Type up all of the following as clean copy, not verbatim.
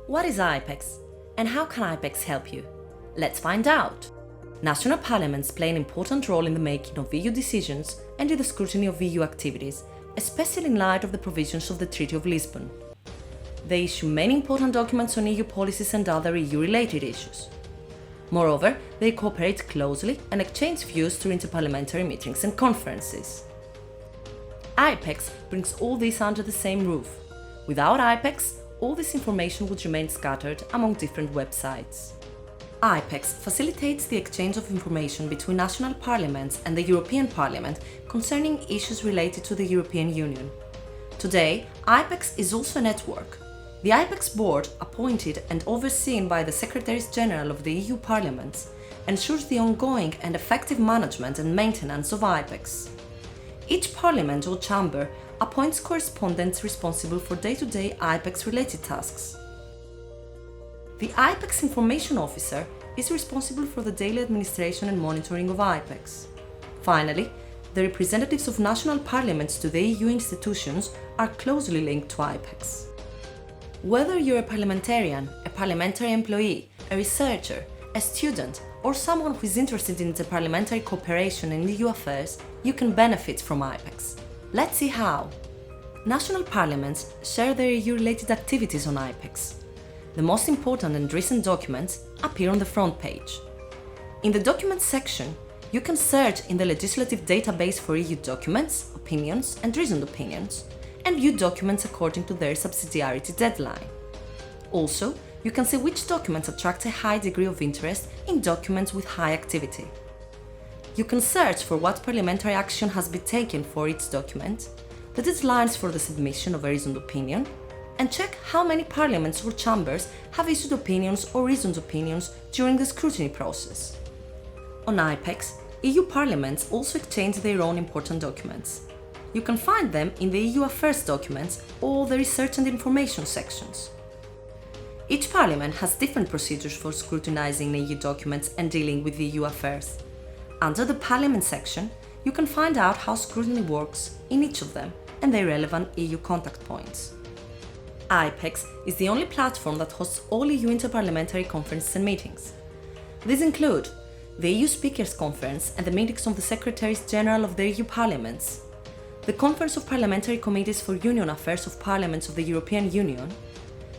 What is IPEX and how can IPEX help you? Let's find out! National parliaments play an important role in the making of EU decisions and in the scrutiny of EU activities, especially in light of the provisions of the Treaty of Lisbon. They issue many important documents on EU policies and other EU-related issues. Moreover, they cooperate closely and exchange views through interparliamentary meetings and conferences. IPEX brings all this under the same roof. Without IPEX, all this information would remain scattered among different websites. IPEX facilitates the exchange of information between national parliaments and the European Parliament concerning issues related to the European Union. Today, IPEX is also a network. The IPEX board, appointed and overseen by the Secretaries General of the EU Parliaments, ensures the ongoing and effective management and maintenance of IPEX. Each parliament or chamber appoints correspondents responsible for day-to-day IPEX-related tasks. The IPEX Information Officer is responsible for the daily administration and monitoring of IPEX. Finally, the representatives of national parliaments to the EU institutions are closely linked to IPEX. Whether you're a parliamentarian, a parliamentary employee, a researcher, a student, or someone who is interested in interparliamentary cooperation in EU affairs, you can benefit from IPEX. Let's see how. National parliaments share their EU-related activities on IPEX. The most important and recent documents appear on the front page. In the Documents section, you can search in the legislative database for EU documents, opinions, and reasoned opinions, and view documents according to their subsidiarity deadline. Also, you can see which documents attract a high degree of interest in documents with high activity. You can search for what parliamentary action has been taken for each document, the deadlines for the submission of a reasoned opinion, and check how many parliaments or chambers have issued opinions or reasoned opinions during the scrutiny process. On IPEX, EU parliaments also exchange their own important documents. You can find them in the EU Affairs documents or the Research and Information sections. Each parliament has different procedures for scrutinizing EU documents and dealing with EU affairs. Under the Parliament section, you can find out how scrutiny works in each of them and their relevant EU contact points. IPEX is the only platform that hosts all EU interparliamentary conferences and meetings. These include the EU Speakers Conference and the meetings of the Secretaries General of the EU Parliaments, the Conference of Parliamentary Committees for Union Affairs of Parliaments of the European Union,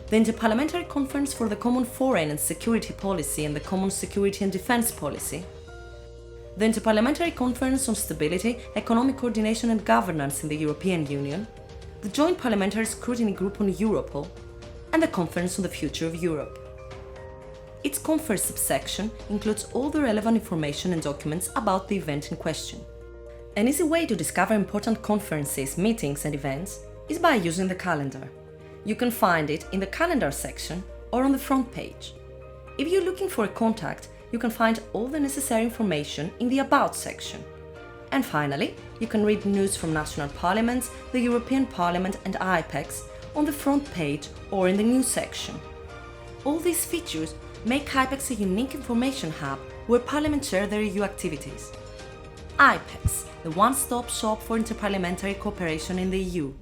the Interparliamentary Conference for the Common Foreign and Security Policy and the Common Security and Defence Policy, the Interparliamentary Conference on Stability, Economic Coordination and Governance in the European Union, the Joint Parliamentary Scrutiny Group on Europol, and the Conference on the Future of Europe. Its conference subsection includes all the relevant information and documents about the event in question. An easy way to discover important conferences, meetings and events is by using the calendar. You can find it in the Calendar section or on the front page. If you're looking for a contact, you can find all the necessary information in the About section. And finally, you can read news from national parliaments, the European Parliament and IPEX on the front page or in the News section. All these features make IPEX a unique information hub where parliaments share their EU activities. IPEX, the one-stop shop for interparliamentary cooperation in the EU.